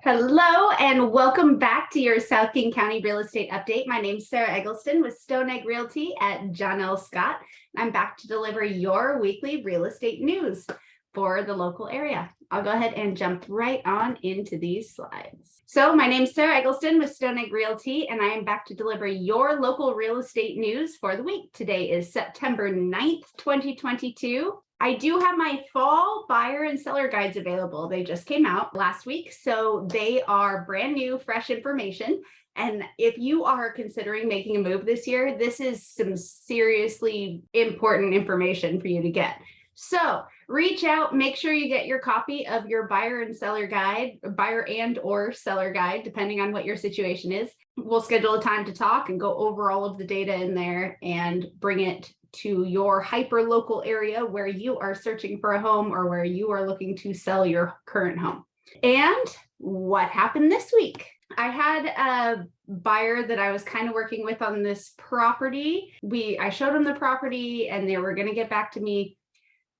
Hello and welcome back to your South King County real estate update. My name is Sarah Eggleston with Stone Egg Realty at John L. Scott. I'm back to deliver your weekly real estate news for the local area. I'll go ahead and jump right on into these slides. So my name is Sarah Eggleston with Stone Egg Realty, and I am back to deliver your local real estate news for the week. Today is September 9th, 2022. I do have my fall buyer and seller guides available. They just came out last week, so they are brand new, fresh information. And if you are considering making a move this year, this is some seriously important information for you to get. So reach out, make sure you get your copy of your buyer and seller guide, buyer and or seller guide, depending on what your situation is. We'll schedule a time to talk and go over all of the data in there and bring it to your hyper local area where you are searching for a home or where you are looking to sell your current home. And what happened this week? I had a buyer that I was kind of working with on this property. I showed them the property and they were going to get back to me,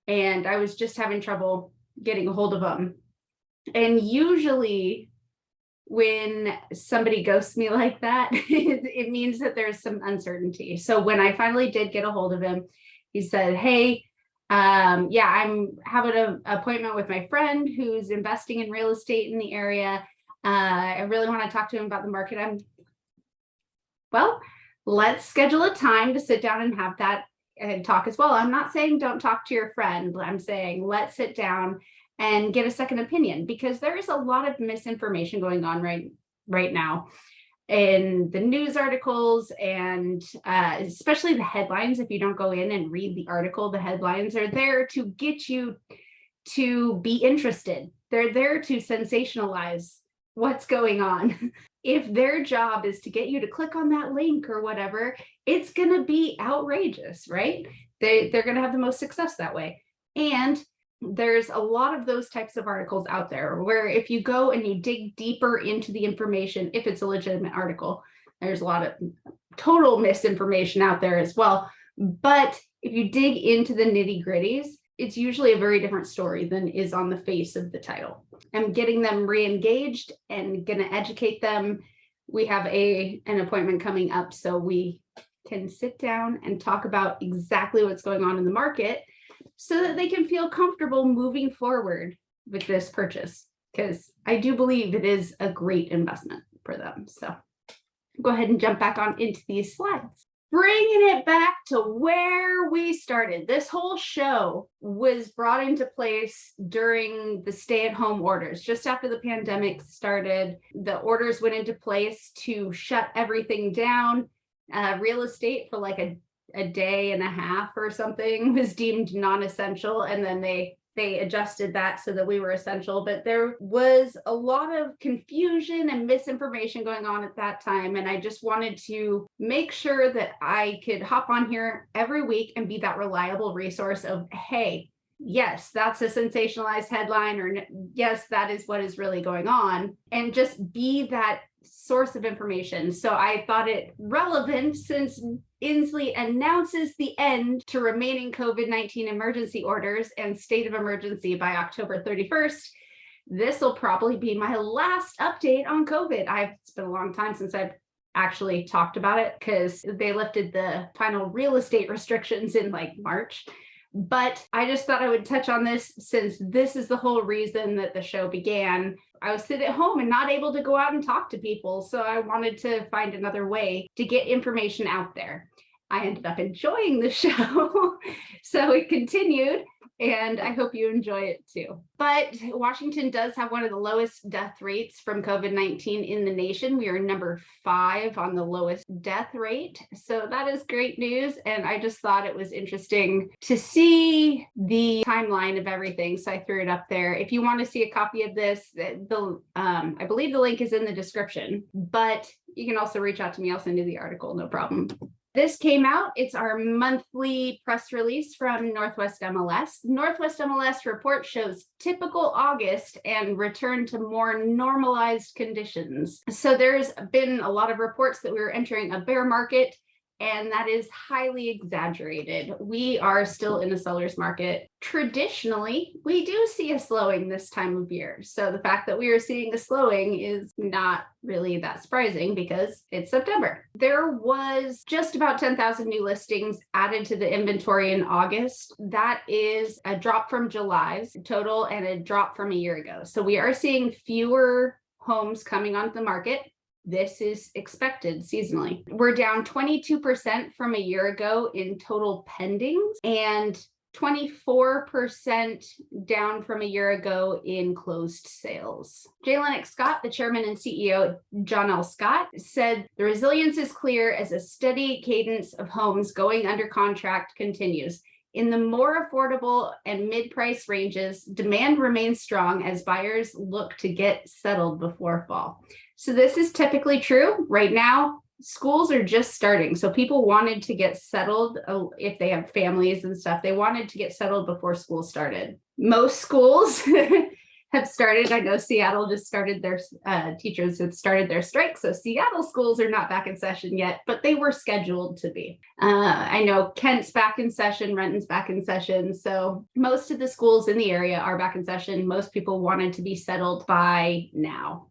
and I was just having trouble getting a hold of them. And usually when somebody ghosts me like that, it means that there's some uncertainty. So when I finally did get a hold of him, he said, hey, I'm having an appointment with my friend who's investing in real estate in the area. I really want to talk to him about the market. Well, let's schedule a time to sit down and have that and talk as well. I'm not saying don't talk to your friend. I'm saying let's sit down and get a second opinion, because there is a lot of misinformation going on right now in the news articles, and especially the headlines. If you don't go in and read the article, the headlines are there to get you to be interested. They're there to sensationalize what's going on. If their job is to get you to click on that link or whatever, it's going to be outrageous, right? They're going to have the most success that way. And there's a lot of those types of articles out there where if you go and you dig deeper into the information, if it's a legitimate article, there's a lot of total misinformation out there as well. But if you dig into the nitty-gritties, it's usually a very different story than is on the face of the title. I'm getting them re-engaged and going to educate them. We have an appointment coming up so we can sit down and talk about exactly what's going on in the market, so that they can feel comfortable moving forward with this purchase, because I do believe it is a great investment for them. So go ahead and jump back on into these slides. Bringing it back to where we started. This whole show was brought into place during the stay-at-home orders. Just after the pandemic started, the orders went into place to shut everything down. Real estate for like a day and a half or something was deemed non-essential, and then they adjusted that so that we were essential. But there was a lot of confusion and misinformation going on at that time, and I just wanted to make sure that I could hop on here every week and be that reliable resource of, hey, yes, that's a sensationalized headline, or yes, that is what is really going on, and just be that source of information. So I thought it relevant, since Inslee announces the end to remaining COVID-19 emergency orders and state of emergency by October 31st. This will probably be my last update on COVID. It's been a long time since I've actually talked about it, because they lifted the final real estate restrictions in like March. But I just thought I would touch on this, since this is the whole reason that the show began. I was sitting at home and not able to go out and talk to people, so I wanted to find another way to get information out there. I ended up enjoying the show, so it continued, and I hope you enjoy it too. But Washington does have one of the lowest death rates from COVID-19 in the nation. We are number 5 on the lowest death rate. So that is great news. And I just thought it was interesting to see the timeline of everything. So I threw it up there. If you want to see a copy of this, I believe the link is in the description, but you can also reach out to me. I'll send you the article, no problem. This came out. It's our monthly press release from Northwest MLS. Northwest MLS report shows typical August and return to more normalized conditions. So there's been a lot of reports that we were entering a bear market, and that is highly exaggerated. We are still in a seller's market. Traditionally, we do see a slowing this time of year. So the fact that we are seeing a slowing is not really that surprising because it's September. There was just about 10,000 new listings added to the inventory in August. That is a drop from July's total and a drop from a year ago. So we are seeing fewer homes coming onto the market. This is expected seasonally. We're down 22% from a year ago in total pendings and 24% down from a year ago in closed sales. J. Lennox Scott, the chairman and CEO, John L. Scott, said the resilience is clear as a steady cadence of homes going under contract continues. In the more affordable and mid-price ranges, demand remains strong as buyers look to get settled before fall. So this is typically true. Right now, schools are just starting. So people wanted to get settled if they have families and stuff. They wanted to get settled before school started. Most schools have started. I know Seattle just started their teachers have started their strike. So Seattle schools are not back in session yet, but they were scheduled to be. I know Kent's back in session, Renton's back in session. So most of the schools in the area are back in session. Most people wanted to be settled by now.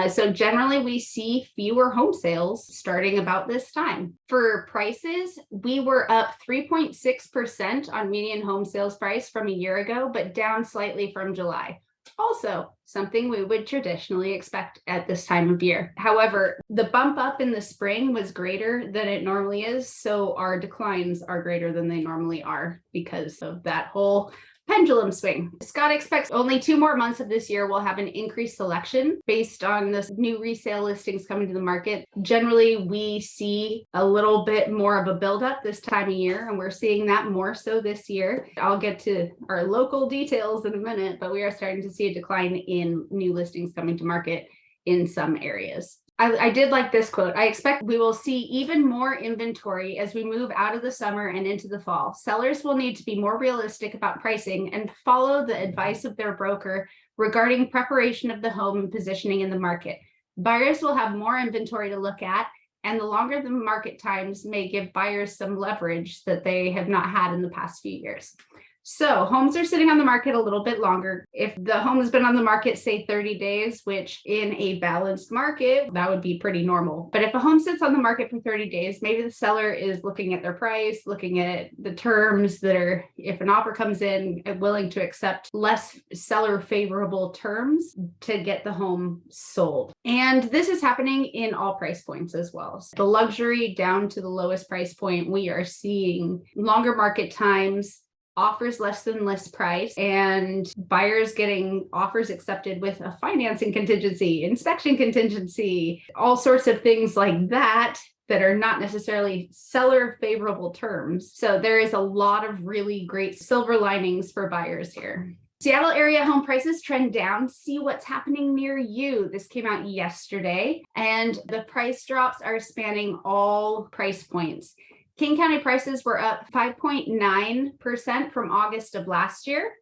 So generally we see fewer home sales starting about this time. For prices, we were up 3.6% on median home sales price from a year ago, but down slightly from July. Also, something we would traditionally expect at this time of year. However, the bump up in the spring was greater than it normally is, so our declines are greater than they normally are because of that whole pendulum swing. Scott expects only 2 more months of this year will have an increased selection based on this new resale listings coming to the market. Generally, we see a little bit more of a buildup this time of year, and we're seeing that more so this year. I'll get to our local details in a minute, but we are starting to see a decline in new listings coming to market in some areas. I did like this quote. I expect we will see even more inventory as we move out of the summer and into the fall. Sellers will need to be more realistic about pricing and follow the advice of their broker regarding preparation of the home and positioning in the market. Buyers will have more inventory to look at, and the longer the market times may give buyers some leverage that they have not had in the past few years. So homes are sitting on the market a little bit longer. If the home has been on the market, say 30 days, which in a balanced market, that would be pretty normal. But if a home sits on the market for 30 days, maybe the seller is looking at their price, looking at the terms that are, if an offer comes in, willing to accept less seller favorable terms to get the home sold. And this is happening in all price points as well. So the luxury down to the lowest price point, we are seeing longer market times, offers less than list price, and buyers getting offers accepted with a financing contingency, inspection contingency, all sorts of things like that are not necessarily seller favorable terms. So there is a lot of really great silver linings for buyers here. Seattle area home prices trend down. See what's happening near you. This came out yesterday, and the price drops are spanning all price points. King County prices were up 5.9% from August of last year,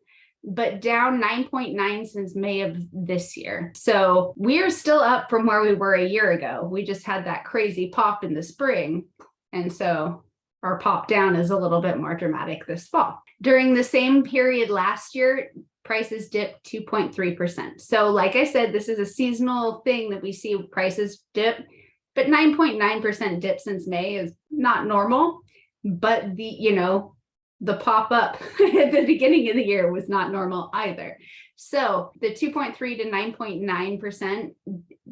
but down 9.9% since May of this year. So we are still up from where we were a year ago. We just had that crazy pop in the spring. And so our pop down is a little bit more dramatic this fall. During the same period last year, prices dipped 2.3%. So like I said, this is a seasonal thing that we see prices dip. But 9.9% dip since May is not normal, but the pop up at the beginning of the year was not normal either. So the 2.3 to 9.9%,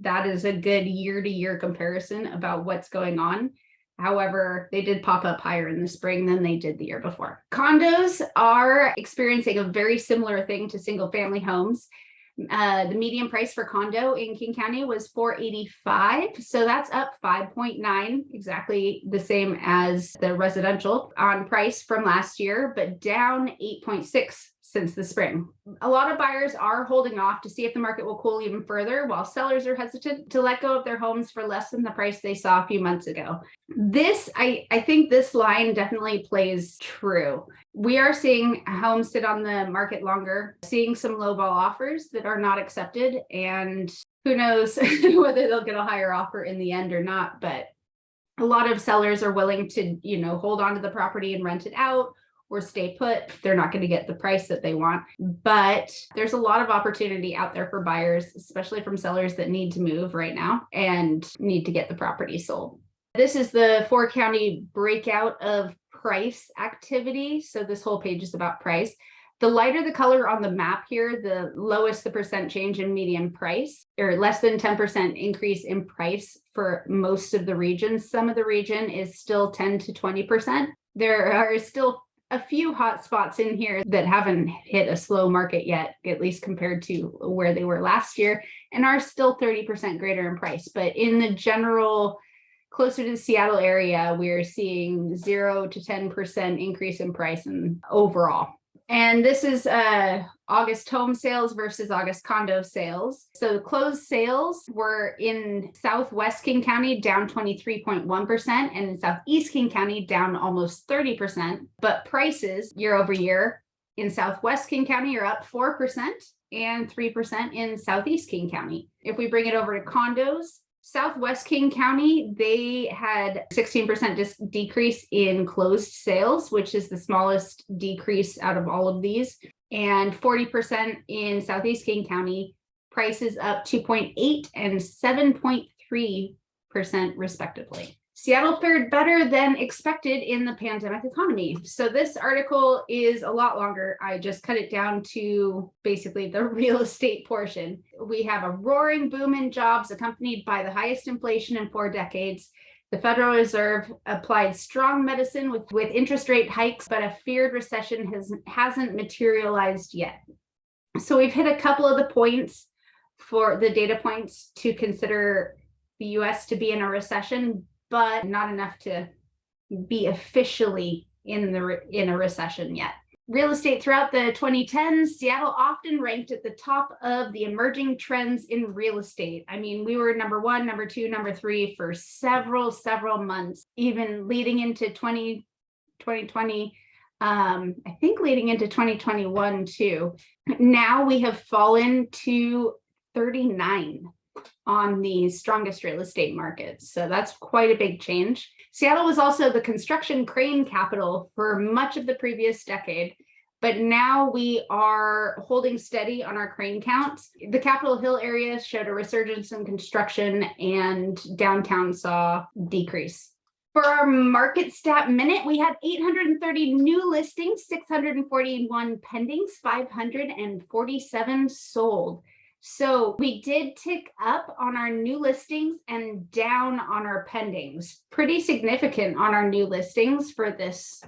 that is a good year-to-year comparison about what's going on. However, they did pop up higher in the spring than they did the year before. Condos are experiencing a very similar thing to single-family homes. The median price for condo in King County was $485. So that's up 5.9, exactly the same as the residential on price from last year, but down 8.6 since the spring. A lot of buyers are holding off to see if the market will cool even further, while sellers are hesitant to let go of their homes for less than the price they saw a few months ago. I think this line definitely plays true. We are seeing homes sit on the market longer, seeing some lowball offers that are not accepted, and who knows whether they'll get a higher offer in the end or not, but A lot of sellers are willing to, hold on to the property and rent it out or stay put. They're not going to get the price that they want, but there's a lot of opportunity out there for buyers, especially from sellers that need to move right now and need to get the property sold. This is the 4-county breakout of price activity. So this whole page is about price. The lighter the color on the map here, the lowest the percent change in median price, or less than 10% increase in price for most of the regions. Some of the region is still 10 to 20%. There are still a few hot spots in here that haven't hit a slow market yet, at least compared to where they were last year, and are still 30% greater in price. But in the general, closer to the Seattle area, we're seeing 0 to 10% increase in price and overall. And this is August home sales versus August condo sales. So the closed sales were in Southwest King County down 23.1%, and in Southeast King County down almost 30%. But prices year over year in Southwest King County are up 4% and 3% in Southeast King County. If we bring it over to condos, Southwest King County, they had 16% decrease in closed sales, which is the smallest decrease out of all of these, and 40% in Southeast King County, prices up 2.8 and 7.3% respectively. Seattle fared better than expected in the pandemic economy. So this article is a lot longer. I just cut it down to basically the real estate portion. We have a roaring boom in jobs accompanied by the highest inflation in 4 decades. The Federal Reserve applied strong medicine with interest rate hikes, but a feared recession hasn't materialized yet. So we've hit a couple of the points for the data points to consider the US to be in a recession, but not enough to be officially in a recession yet. Real estate throughout the 2010s, Seattle often ranked at the top of the emerging trends in real estate. I mean, we were number 1, number 2, number 3 for several months, even leading into 2020. I think leading into 2021 too. Now we have fallen to 39 on the strongest real estate markets. So that's quite a big change. Seattle was also the construction crane capital for much of the previous decade, but now we are holding steady on our crane counts. The Capitol Hill area showed a resurgence in construction, and downtown saw decrease. For our market stat minute, we had 830 new listings, 641 pendings, 547 sold. So we did tick up on our new listings and down on our pendings. Pretty significant on our new listings for this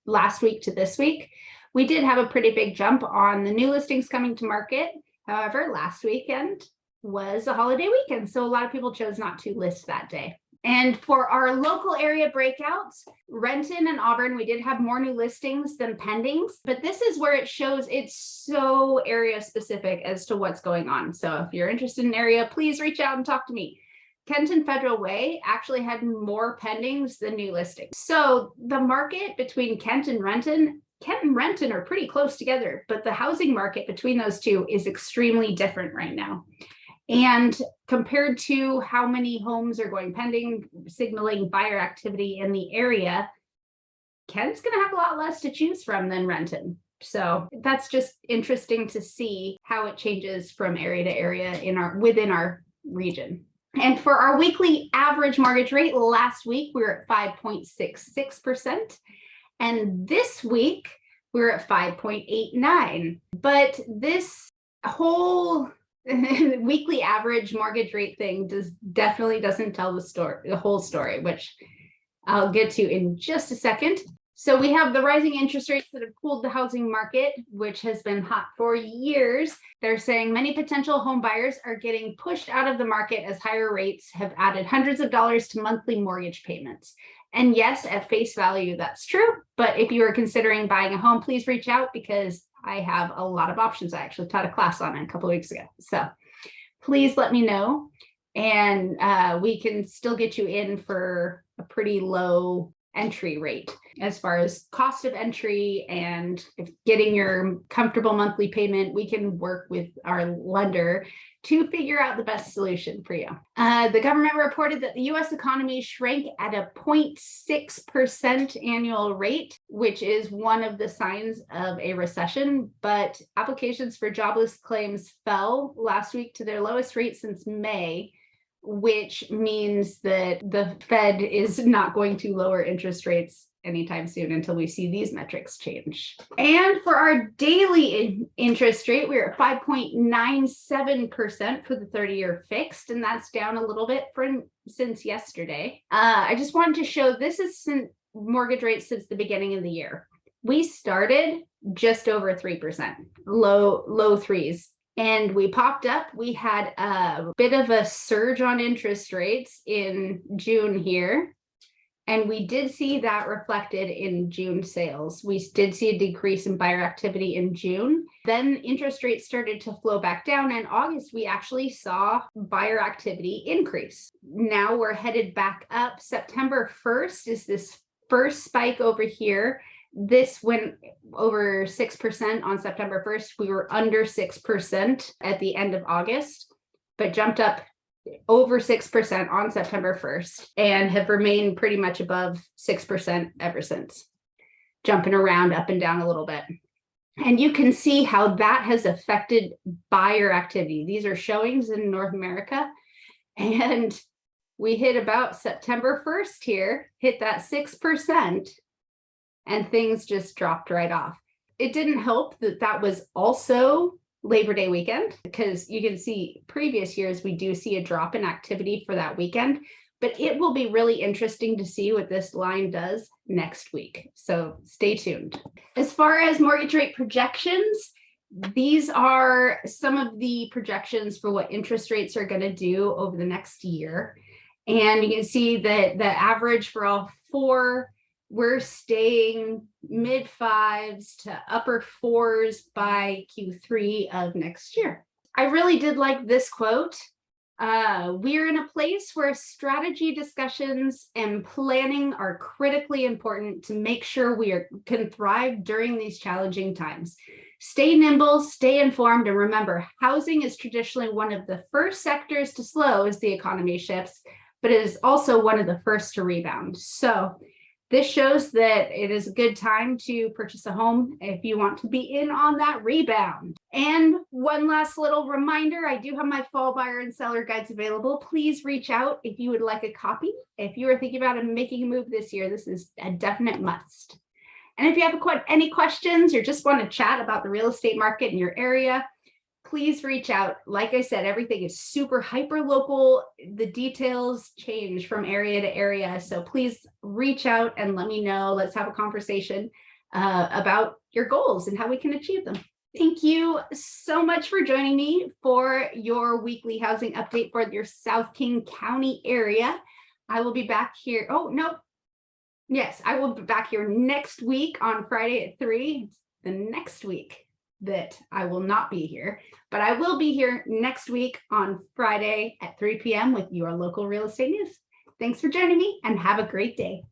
last week to this week. We did have a pretty big jump on the new listings coming to market. However, last weekend was a holiday weekend, so a lot of people chose not to list that day. And for our local area breakouts, Renton and Auburn, we did have more new listings than pendings, but this is where it shows it's so area specific as to what's going on. So if you're interested in an area, please reach out and talk to me. Kenton Federal Way actually had more pendings than new listings. So the market between Kent and Renton are pretty close together, but the housing market between those two is extremely different right now. And compared to how many homes are going pending, signaling buyer activity in the area, Kent's going to have a lot less to choose from than Renton. So that's just interesting to see how it changes from area to area within our region. And for our weekly average mortgage rate, last week we were at 5.66%. And this week we're at 5.89. But this whole weekly average mortgage rate thing definitely doesn't tell the whole story, which I'll get to in just a second. So we have the rising interest rates that have cooled the housing market, which has been hot for years. They're saying many potential home buyers are getting pushed out of the market as higher rates have added hundreds of dollars to monthly mortgage payments. And yes, at face value, that's true. But if you are considering buying a home, please reach out because I have a lot of options. I actually taught a class on it a couple of weeks ago. So please let me know. And we can still get you in for a pretty low entry rate. As far as cost of entry and if getting your comfortable monthly payment, we can work with our lender to figure out the best solution for you. The government reported that the US economy shrank at a 0.6% annual rate, which is one of the signs of a recession, but applications for jobless claims fell last week to their lowest rate since May, which means that the Fed is not going to lower interest rates anytime soon until we see these metrics change. And for our daily interest rate, we're at 5.97% for the 30-year fixed, and that's down a little bit since yesterday. I just wanted to show this is mortgage rates since the beginning of the year. We started just over 3%, low threes. And we popped up. We had a bit of a surge on interest rates in June here. And we did see that reflected in June sales. We did see a decrease in buyer activity in June. Then interest rates started to flow back down. In August, we actually saw buyer activity increase. Now we're headed back up. September 1st is this first spike over here. This went over 6% on September 1st. We were under 6% at the end of August, but jumped up over 6% on September 1st and have remained pretty much above 6% ever since, jumping around up and down a little bit. And you can see how that has affected buyer activity. These are showings in North America. And we hit about September 1st here, hit that 6%, and things just dropped right off. It didn't help that that was also Labor Day weekend, because you can see previous years, we do see a drop in activity for that weekend, but it will be really interesting to see what this line does next week. So stay tuned. As far as mortgage rate projections, these are some of the projections for what interest rates are going to do over the next year. And you can see that the average for all four, we're staying mid fives to upper fours by Q3 of next year. I really did like this quote. We're in a place where strategy discussions and planning are critically important to make sure we can thrive during these challenging times. Stay nimble, stay informed, and remember, housing is traditionally one of the first sectors to slow as the economy shifts, but it is also one of the first to rebound. So this shows that it is a good time to purchase a home if you want to be in on that rebound. And one last little reminder, I do have my fall buyer and seller guides available. Please reach out if you would like a copy. If you are thinking about making a move this year, this is a definite must. And if you have any questions or just want to chat about the real estate market in your area, please reach out. Like I said, everything is super hyper local. The details change from area to area. So please reach out and let me know. Let's have a conversation about your goals and how we can achieve them. Thank you so much for joining me for your weekly housing update for your South King County area. I will be back here. Oh, no. Yes, I will be back here next week on Friday at 3. It's the next week that I will not be here, but I will be here next week on Friday at 3 p.m. with your local real estate news. Thanks for joining me and have a great day.